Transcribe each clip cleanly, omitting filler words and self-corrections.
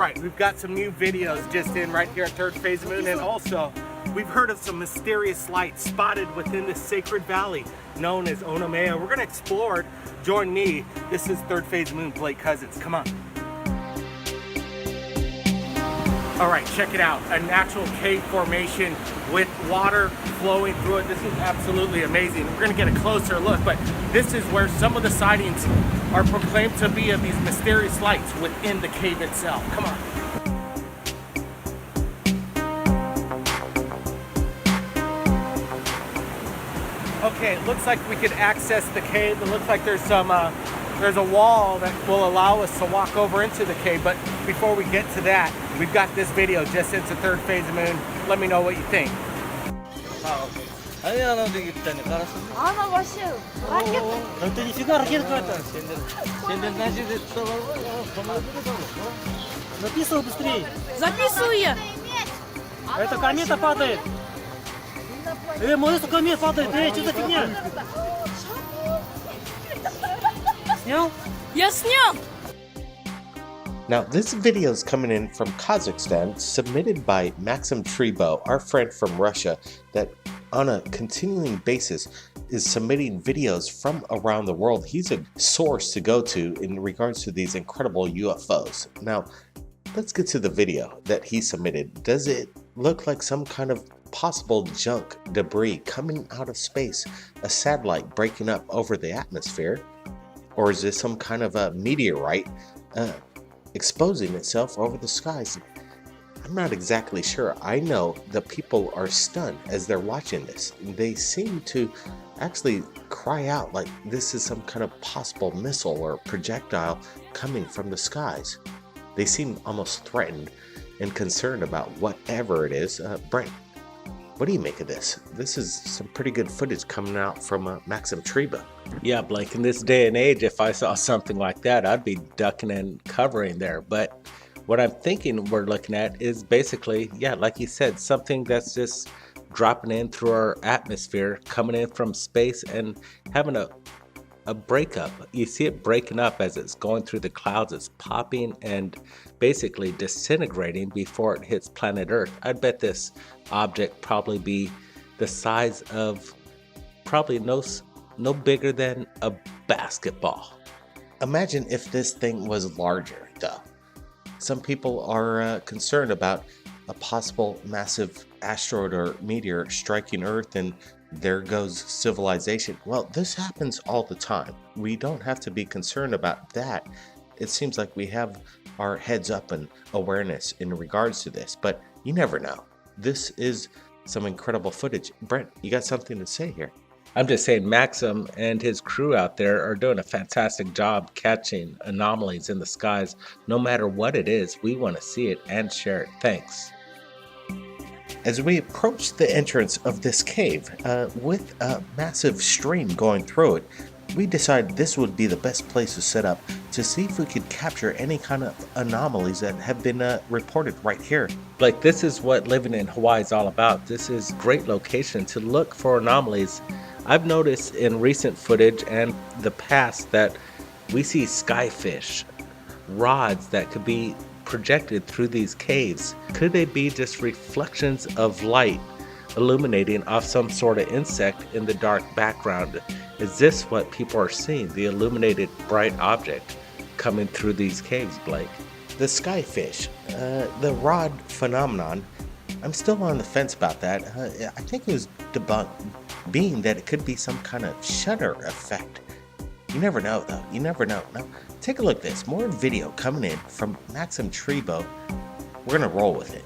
right, we've got some new videos just in right here at Third Phase of Moon, and also we've heard of some mysterious lights spotted within this sacred valley known as Onamea. We're gonna explore it. Join me. This is Third Phase of Moon, Blake Cousins. Come on. All right, check it out. A natural cave formation with water flowing through it. This is absolutely amazing. We're gonna get a closer look, but this is where some of the sightings are proclaimed to be of these mysterious lights within the cave itself. Come on. Okay, it looks like we could access the cave. It looks like there's a wall that will allow us to walk over into the cave. But before we get to that, we've got this video just into Third Phase of Moon. Let me know what you think. Записывай быстрее. Записываю я. Это комета падает. Молодец, комета падает. Что за фигня? Снял? Я снял. Now, this video is coming in from Kazakhstan, submitted by Maxim Tribo, our friend from Russia, that on a continuing basis is submitting videos from around the world. He's a source to go to in regards to these incredible UFOs. Now, let's get to the video that he submitted. Does it look like some kind of possible junk debris coming out of space, a satellite breaking up over the atmosphere? Or is this some kind of a meteorite exposing itself over the skies? I'm not exactly sure. I know the people are stunned as they're watching this. They seem to actually cry out like this is some kind of possible missile or projectile coming from the skies. They seem almost threatened and concerned about whatever it is. Brent, what do you make of this? This is some pretty good footage coming out from Maxim Tribo. Yeah, Blake, in this day and age, if I saw something like that, I'd be ducking and covering there. But what I'm thinking we're looking at is basically, yeah, like you said, something that's just dropping in through our atmosphere, coming in from space and having a breakup. You see it breaking up as it's going through the clouds. It's popping and basically disintegrating before it hits planet Earth. I'd bet this object probably be the size of probably no bigger than a basketball. Imagine if this thing was larger, though. Some people are concerned about a possible massive asteroid or meteor striking Earth and there goes civilization. Well, this happens all the time. We don't have to be concerned about that. It seems like we have our heads up and awareness in regards to this, but you never know. This is some incredible footage. Brent, you got something to say here? I'm just saying Maxim and his crew out there are doing a fantastic job catching anomalies in the skies. No matter what it is, we want to see it and share it. Thanks. As we approach the entrance of this cave, with a massive stream going through it, we decided this would be the best place to set up to see if we could capture any kind of anomalies that have been reported right here. Like, this is what living in Hawaii is all about. This is a great location to look for anomalies. I've noticed in recent footage and the past that we see skyfish, rods that could be projected through these caves. Could they be just reflections of light illuminating off some sort of insect in the dark background? Is this what people are seeing, the illuminated bright object coming through these caves, Blake? The skyfish, the rod phenomenon, I'm still on the fence about that. I think it was debunked, being that it could be some kind of shutter effect. You never know, though. You never know. Now, take a look at this. More video coming in from Maxim Tribo. We're going to roll with it.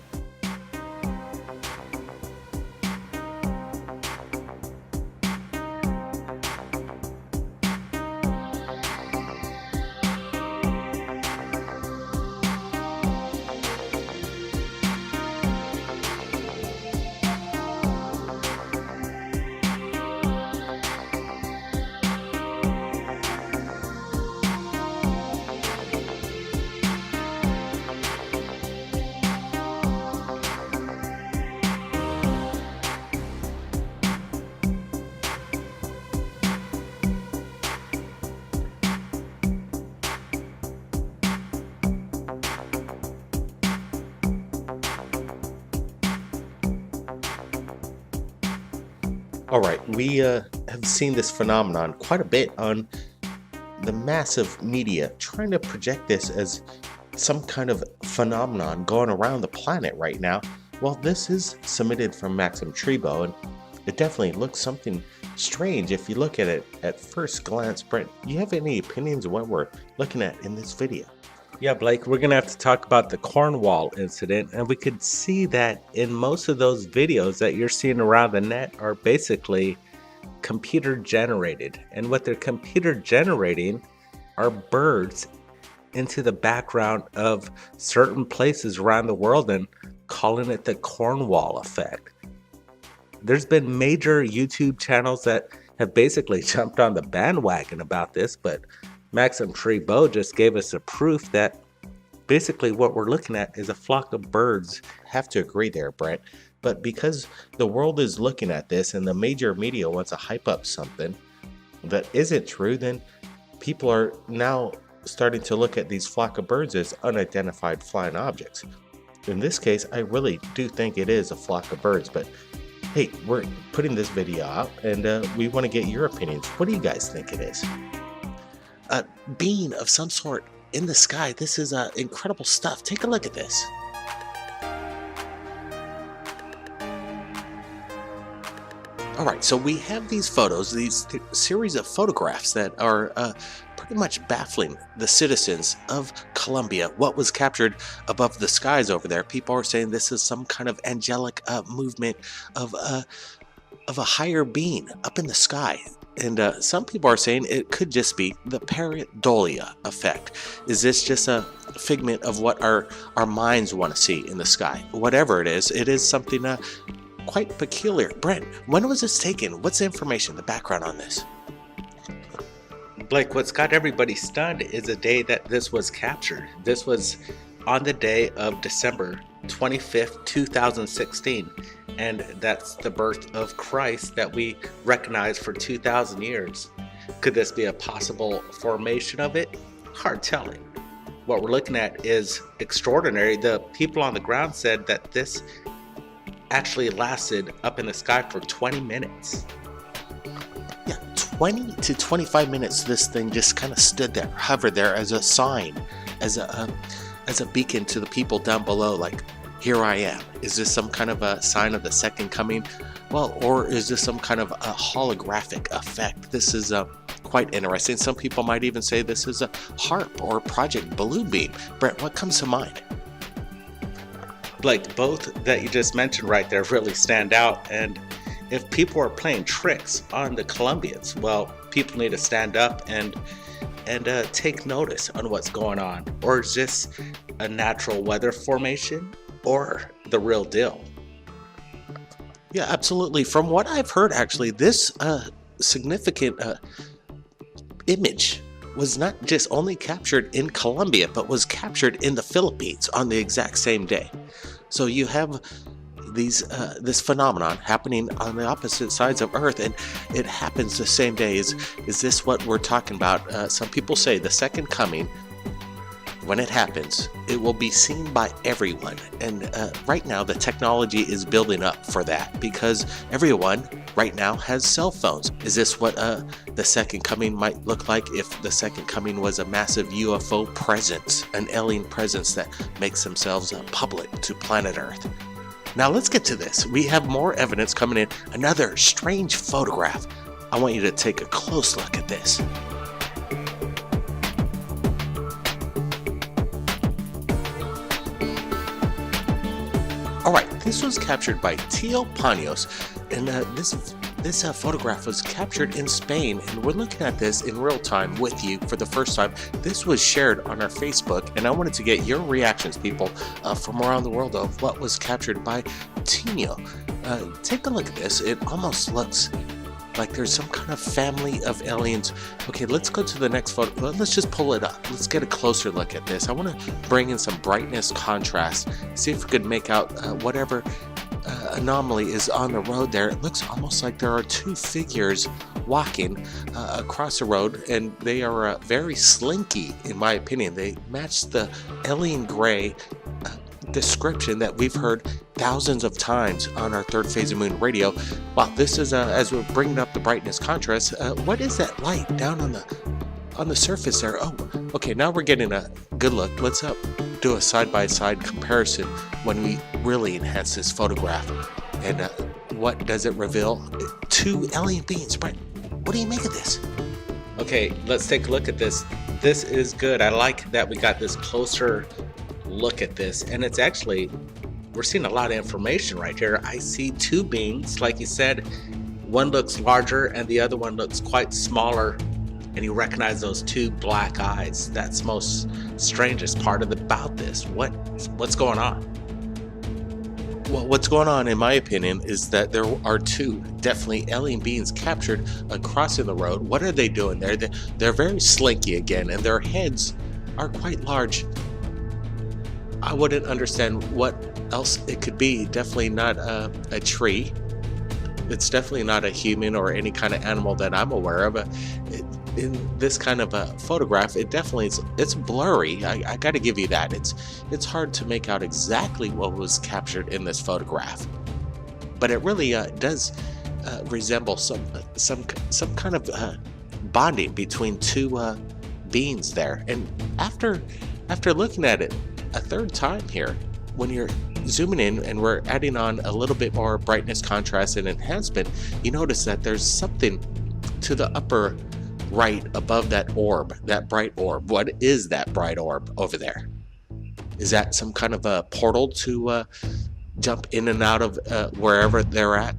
All right, we have seen this phenomenon quite a bit on the massive media trying to project this as some kind of phenomenon going around the planet right now. Well, this is submitted from Maxim Trebo, and it definitely looks something strange if you look at it at first glance. Brent, do you have any opinions on what we're looking at in this video? Yeah, Blake, we're going to have to talk about the Cornwall incident, and we could see that in most of those videos that you're seeing around the net are basically computer generated. And what they're computer generating are birds into the background of certain places around the world and calling it the Cornwall effect. There's been major YouTube channels that have basically jumped on the bandwagon about this, but Maxim Trebo just gave us a proof that basically what we're looking at is a flock of birds. Have to agree there, Brent. But because the world is looking at this and the major media wants to hype up something that isn't true, then people are now starting to look at these flock of birds as unidentified flying objects. In this case, I really do think it is a flock of birds, but hey, we're putting this video out and we want to get your opinions. What do you guys think it is? A being of some sort in the sky. This is incredible stuff. Take a look at this. All right, so we have these photos, these series of photographs that are pretty much baffling the citizens of Colombia. What was captured above the skies over there? People are saying this is some kind of angelic movement of a higher being up in the sky. And some people are saying it could just be the pareidolia effect. Is this just a figment of what our minds want to see in the sky? Whatever it is something quite peculiar. Brent, when was this taken? What's the information, the background on this? Blake, what's got everybody stunned is the day that this was captured. This was on the day of December 25th, 2016. And that's the birth of Christ that we recognize for 2,000 years. Could this be a possible formation of it? Hard telling. What we're looking at is extraordinary. The people on the ground said that this actually lasted up in the sky for 20 minutes. Yeah, 20 to 25 minutes this thing just kind of stood there, hovered there as a sign, as a beacon to the people down below, like, here I am. Is this some kind of a sign of the second coming? Well, or is this some kind of a holographic effect? This is quite interesting. Some people might even say this is a HARP or Project Blue Beam. Brent, what comes to mind? Like both that you just mentioned right there really stand out. And if people are playing tricks on the Colombians, well, people need to stand up and take notice on what's going on. Or is this a natural weather formation or the real deal? Yeah, absolutely. From what I've heard, actually, this significant image was not just only captured in Colombia, but was captured in the Philippines on the exact same day. So you have this phenomenon happening on the opposite sides of Earth, and it happens the same day. Is this what we're talking about? Some people say the second coming, when it happens, it will be seen by everyone. And right now, the technology is building up for that because everyone right now has cell phones. Is this what the second coming might look like if the second coming was a massive UFO presence, an alien presence that makes themselves public to planet Earth? Now let's get to this. We have more evidence coming in. Another strange photograph. I want you to take a close look at this. All right, this was captured by Tio Paños, and this photograph was captured in Spain, and we're looking at this in real time with you for the first time. This was shared on our Facebook, and I wanted to get your reactions, people, from around the world of what was captured by Tino. Take a look at this. It almost looks like there's some kind of family of aliens. Okay, let's go to the next photo. Let's just pull it up. Let's get a closer look at this. I want to bring in some brightness, contrast, see if we could make out whatever anomaly is on the road there. It looks almost like there are two figures walking across the road, and they are very slinky, in my opinion. They match the alien gray description that we've heard thousands of times on our Third Phase of Moon radio. Wow, this is as we're bringing up the brightness contrast. What is that light down on the surface there? Oh, okay, now we're getting a good look. Let's do a side-by-side comparison when we really enhance this photograph. And what does it reveal? 2 alien beings. Brett, what do you make of this? Okay, let's take a look at this. This is good. I like that we got this closer look at this, and it's actually, we're seeing a lot of information right here. I see 2 beings, like you said. One looks larger and the other one looks quite smaller, and you recognize those 2 black eyes. That's most strangest part about this. What's going on? Well, what's going on, in my opinion, is that there are 2 definitely alien beings captured crossing the road. What are they doing there? They're very slinky again, and their heads are quite large. I wouldn't understand what else it could be. Definitely not a tree. It's definitely not a human or any kind of animal that I'm aware of. In this kind of a photograph, it definitely it's blurry. I got to give you that. It's hard to make out exactly what was captured in this photograph, but it really does resemble some kind of bonding between 2 beings there. And after looking at it a third time here, when you're zooming in and we're adding on a little bit more brightness, contrast, and enhancement, you notice that there's something to the upper right above that orb, that bright orb. What is that bright orb over there? Is that some kind of a portal to jump in and out of wherever they're at?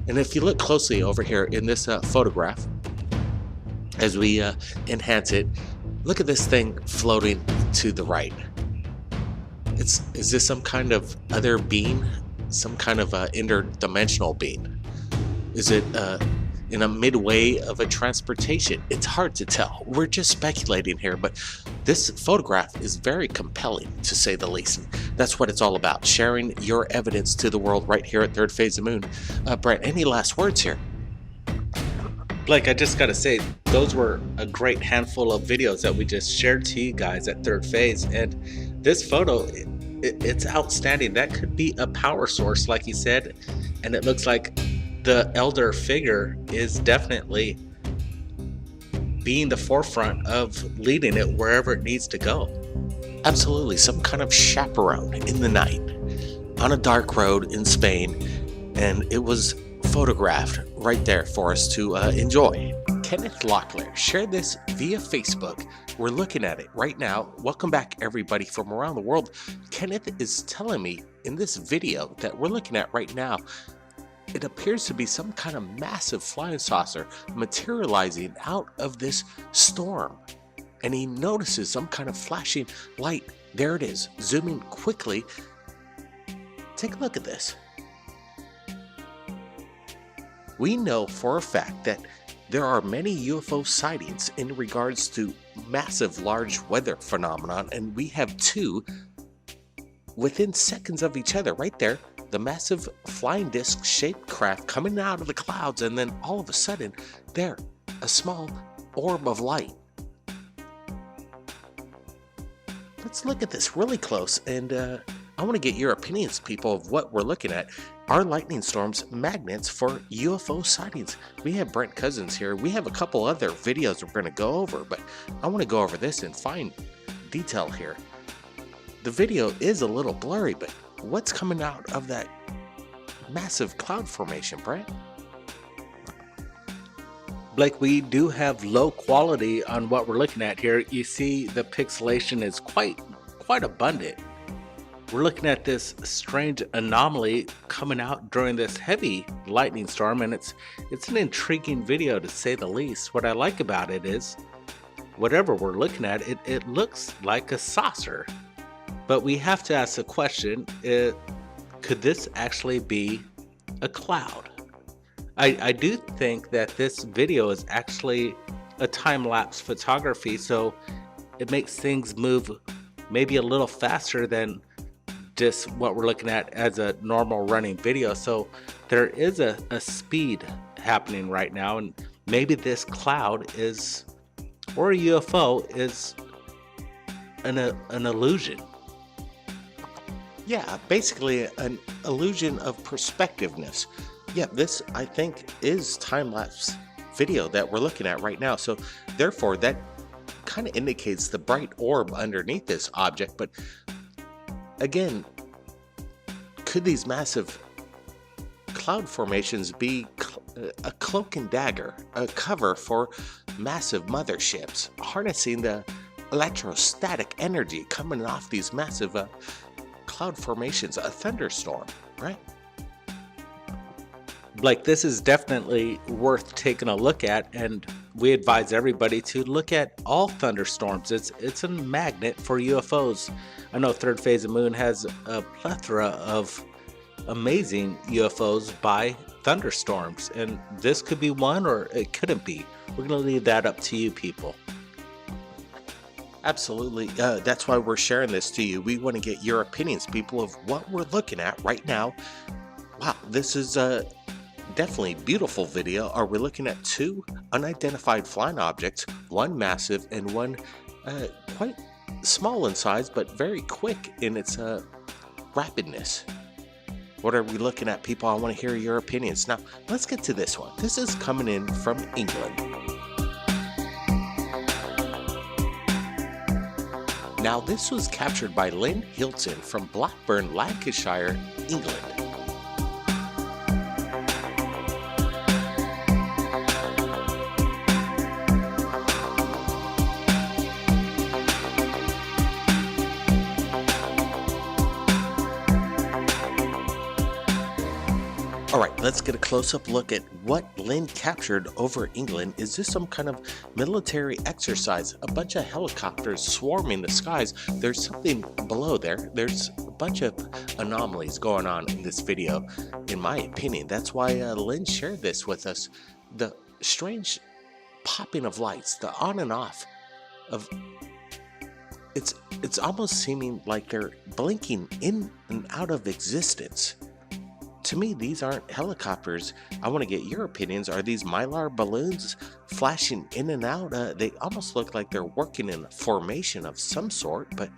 And if you look closely over here in this photograph, as we enhance it, look at this thing floating to the right. Is this some kind of other being? Some kind of interdimensional being? Is it in a midway of a transportation? It's hard to tell. We're just speculating here, but this photograph is very compelling, to say the least. And that's what it's all about, sharing your evidence to the world right here at Third Phase of Moon. Brett, any last words here? Blake, I just gotta say, those were a great handful of videos that we just shared to you guys at Third Phase, and this photo, it's outstanding. That could be a power source, like you said, and it looks like the elder figure is definitely being the forefront of leading it wherever it needs to go. Absolutely, some kind of chaperone in the night on a dark road in Spain, and it was photographed right there for us to enjoy. Kenneth Locklear shared this via Facebook. We're looking at it right now. Welcome back, everybody from around the world. Kenneth is telling me in this video that we're looking at right now, it appears to be some kind of massive flying saucer materializing out of this storm. And he notices some kind of flashing light. There it is, zooming quickly. Take a look at this. We know for a fact that there are many UFO sightings in regards to massive large weather phenomenon, and we have 2 within seconds of each other right there. The massive flying disc shaped craft coming out of the clouds, and then all of a sudden there, a small orb of light. Let's look at this really close, and I want to get your opinions, people, of what we're looking at. Are lightning storms magnets for UFO sightings? We have Brent Cousins here. We have a couple other videos we're going to go over, but I want to go over this in fine detail here. The video is a little blurry, but what's coming out of that massive cloud formation, Brent? Blake, we do have low quality on what we're looking at here. You see the pixelation is quite abundant. We're looking at this strange anomaly coming out during this heavy lightning storm, and it's an intriguing video, to say the least. What I like about it is, whatever we're looking at, it looks like a saucer. But we have to ask the question, could this actually be a cloud? I do think that this video is actually a time-lapse photography, so it makes things move maybe a little faster than just what we're looking at as a normal running video. So there is a speed happening right now, and maybe this cloud is, or a UFO is an illusion. Yeah, basically an illusion of perspectiveness. Yeah, this I think is time-lapse video that we're looking at right now. So therefore that kind of indicates the bright orb underneath this object. But again, could these massive cloud formations be a cloak and dagger, a cover for massive motherships, harnessing the electrostatic energy coming off these massive cloud formations, a thunderstorm, right? Blake, this is definitely worth taking a look at, and we advise everybody to look at all thunderstorms. It's a magnet for UFOs. I know Third Phase of Moon has a plethora of amazing UFOs by thunderstorms, and this could be one, or it couldn't be. We're going to leave that up to you people. Absolutely. That's why we're sharing this to you. We want to get your opinions, people, of what we're looking at right now. Wow, this is definitely beautiful video. Are we looking at two unidentified flying objects, one massive and one quite small in size, but very quick in its rapidness? What are we looking at, people? I want to hear your opinions. Now, let's get to this one. This is coming in from England. Now, this was captured by Lynn Hilton from Blackburn, Lancashire, England. Alright, let's get a close-up look at what Lynn captured over England. Is this some kind of military exercise? A bunch of helicopters swarming the skies. There's something below there. There's a bunch of anomalies going on in this video, in my opinion. That's why Lynn shared this with us. The strange popping of lights, the on and off of... It's almost seeming like they're blinking in and out of existence. To me, these aren't helicopters. I want to get your opinions. Are these mylar balloons flashing in and out? They almost look like they're working in a formation of some sort, but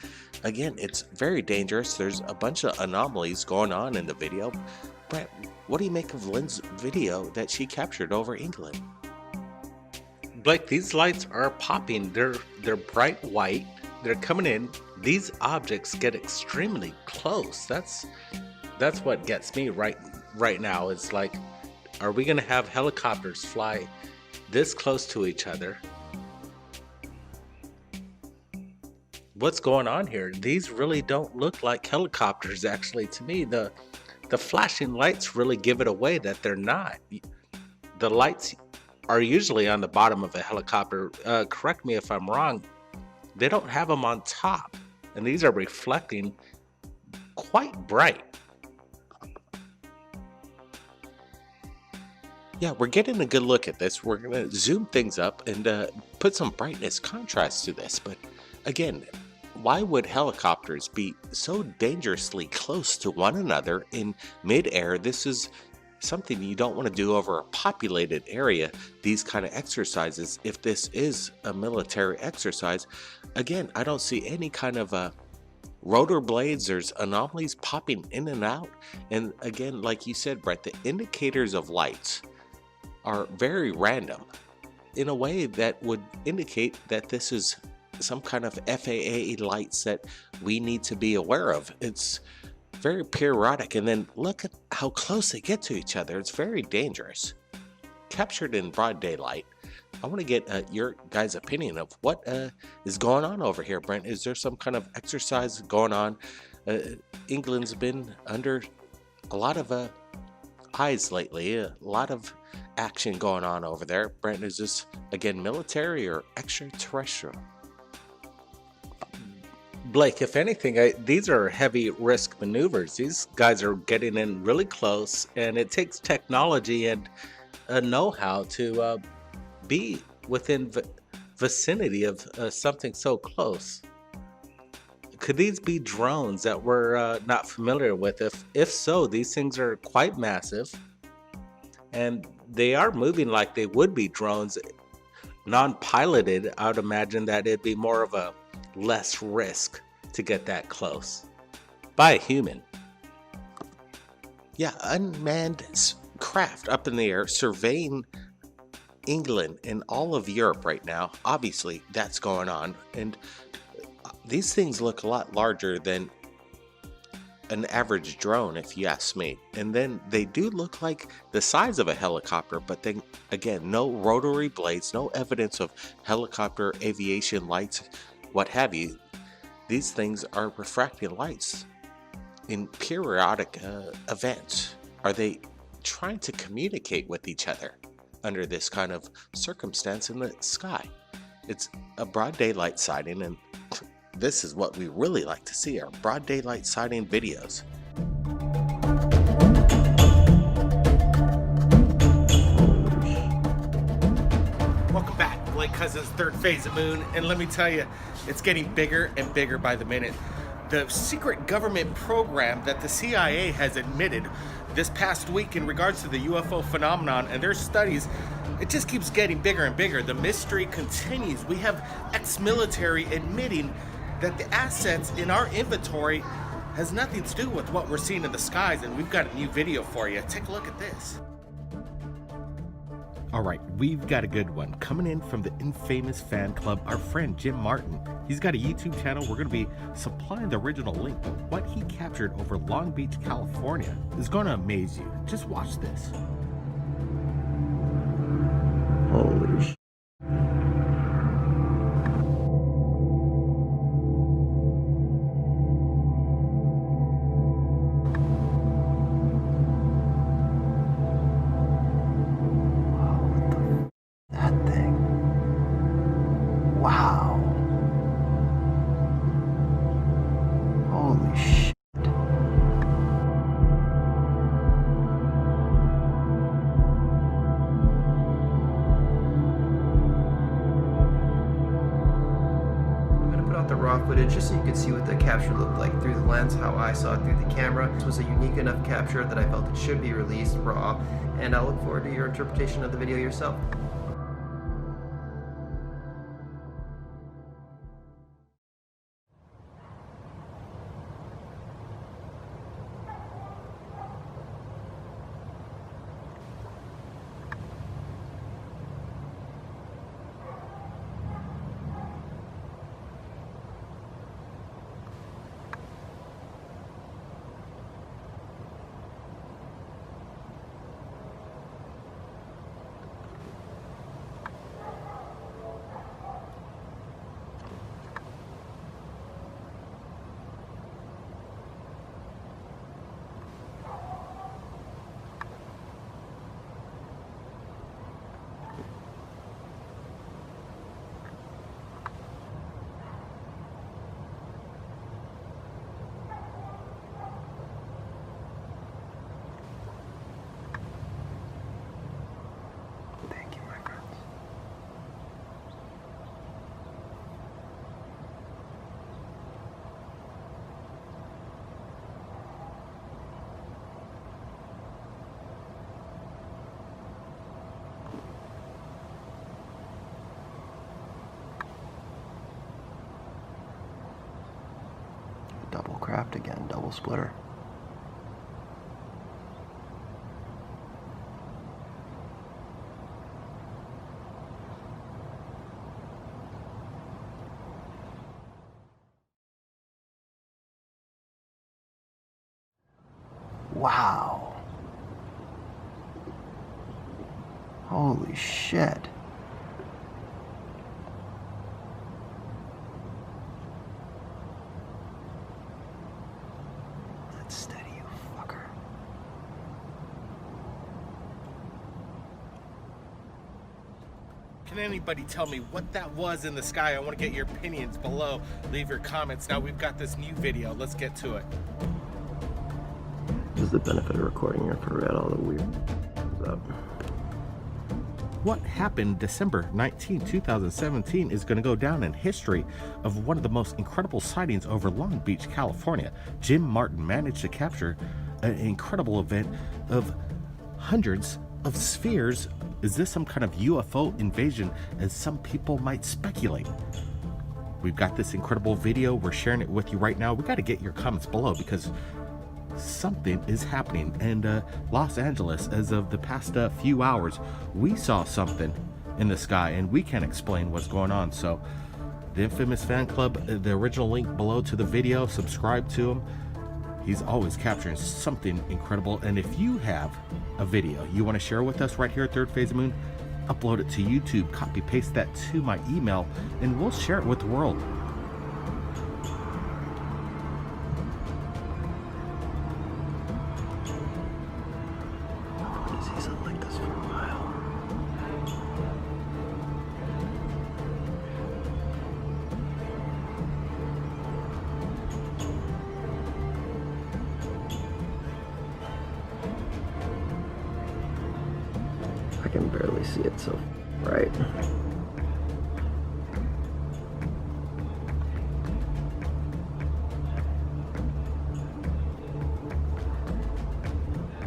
again, it's very dangerous. There's a bunch of anomalies going on in the video. Brett, what do you make of Lynn's video that she captured over England? Blake, these lights are popping. They're bright white. They're coming in. These objects get extremely close. That's what gets me right now. It's like, are we going to have helicopters fly this close to each other? What's going on here? These really don't look like helicopters, actually, to me. The flashing lights really give it away that they're not. The lights are usually on the bottom of a helicopter. Correct me if I'm wrong. They don't have them on top, and these are reflecting quite bright. Yeah, we're getting a good look at this. We're going to zoom things up and put some brightness contrast to this. But again, why would helicopters be so dangerously close to one another in midair? This is something you don't want to do over a populated area, these kind of exercises. If this is a military exercise, again, I don't see any kind of rotor blades. There's anomalies popping in and out. And again, like you said, Brett, the indicators of lights are very random in a way that would indicate that this is some kind of FAA lights that we need to be aware of. It's very periodic, and then look at how close they get to each other. It's very dangerous. Captured in broad daylight. I want to get your guys' opinion of what is going on over here, Brent. Is there some kind of exercise going on? England's been under a lot of eyes lately, a lot of action going on over there. Brent, is this again military or extraterrestrial? Blake, if anything, these are heavy risk maneuvers. These guys are getting in really close, and it takes technology and a know-how to be within vicinity of something so close. Could these be drones that we're not familiar with? If so, these things are quite massive, and they are moving like they would be drones, non-piloted. I would imagine that it'd be more of a less risk to get that close. by a human. Yeah, unmanned craft up in the air surveying England and all of Europe right now. Obviously, that's going on. And these things look a lot larger than an average drone, if you ask me. And then they do look like the size of a helicopter, but then again, no rotary blades, no evidence of helicopter aviation lights, what have you. These things are refracting lights in periodic events. Are they trying to communicate with each other under this kind of circumstance in the sky? It's a broad daylight sighting, and this is what we really like to see, our broad daylight sighting videos. Welcome back, Blake Cousins' Third Phase of Moon, and let me tell you, it's getting bigger and bigger by the minute. The secret government program that the CIA has admitted this past week in regards to the UFO phenomenon and their studies, it just keeps getting bigger and bigger. The mystery continues. We have ex-military admitting that the assets in our inventory has nothing to do with what we're seeing in the skies, and we've got a new video for you. Take a look at this. All right, we've got a good one coming in from the infamous fan club, our friend Jim Martin. He's got a YouTube channel. We're going to be supplying the original link, but what he captured over Long Beach, California is going to amaze you. Just watch this. Holy sh**. Wow. Holy shit. I'm gonna put out the raw footage just so you can see what the capture looked like through the lens, how I saw it through the camera. This was a unique enough capture that I felt it should be released raw, and I look forward to your interpretation of the video yourself. Thank you, my friends. Double craft again, double splitter. Wow. Holy shit. That's steady, you fucker. Can anybody tell me what that was in the sky? I want to get your opinions below. Leave your comments. Now we've got this new video. Let's get to it. This is the benefit of recording. I forgot all the weird stuff. What happened December 19, 2017 is going to go down in history of one of the most incredible sightings over Long Beach, California. Jim Martin managed to capture an incredible event of hundreds of spheres. Is this some kind of UFO invasion, as some people might speculate? We've got this incredible video. We're sharing it with you right now. We got to get your comments below because something is happening. And Los Angeles, as of the past few hours, we saw something in the sky and we can't explain what's going on. So the Infamous Fan Club, the original link below to the video, subscribe to him. He's always capturing something incredible. And if you have a video you want to share with us right here at Third Phase of Moon, upload it to YouTube, copy paste that to my email, and we'll share it with the world. I want to see something like this for a while. I can barely see it so bright.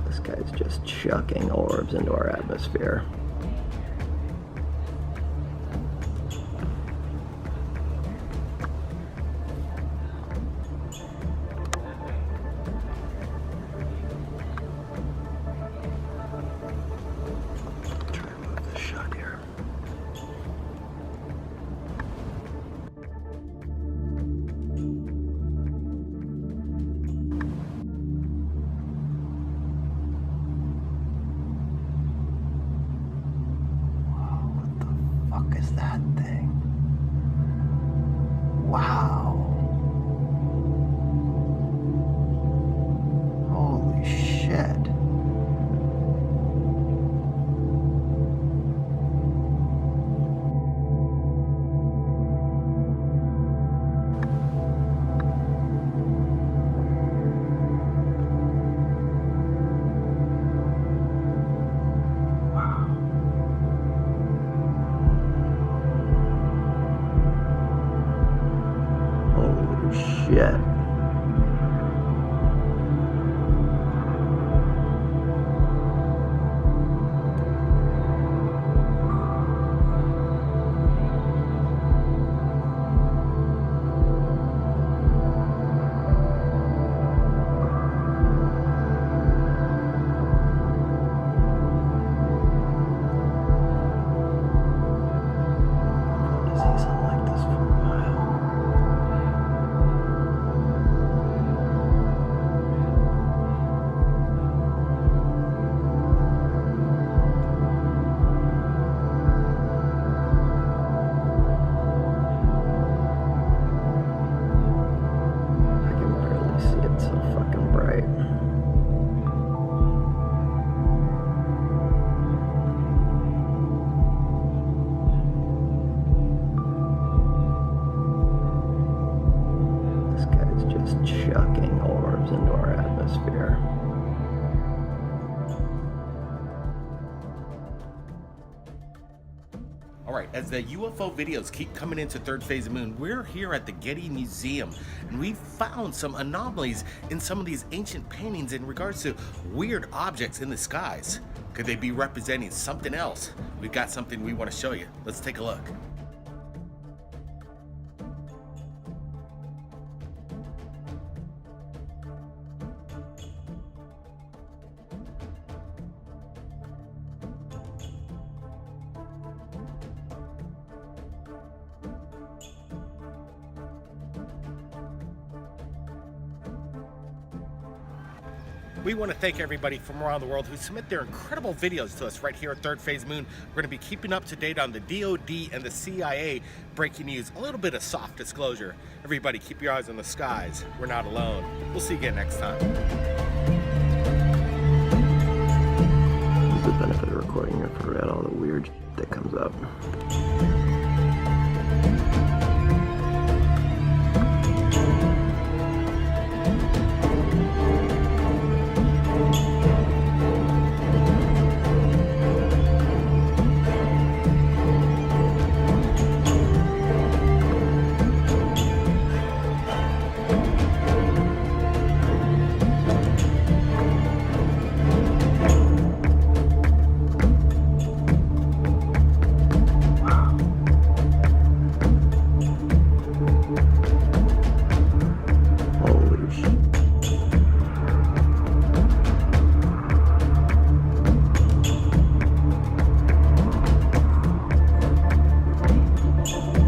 This guy's just chucking orbs into our atmosphere. Try to move this shot here. What the fuck is that thing? Wow. Holy shit. Holy shit. I want to see something like this for a while. I can barely see it, so fucking bright. This guy's just chucking orbs into our atmosphere. All right, as the UFO videos keep coming into Third Phase of Moon, we're here at the Getty Museum, and we found some anomalies in some of these ancient paintings in regards to weird objects in the skies. Could they be representing something else? We've got something we want to show you. Let's take a look. We want to thank everybody from around the world who submit their incredible videos to us right here at Third Phase Moon. We're going to be keeping up to date on the DoD and the CIA breaking news. A little bit of soft disclosure. Everybody keep your eyes on the skies. We're not alone. We'll see you again next time. This is the benefit of recording. You forget all the weird shit that comes up.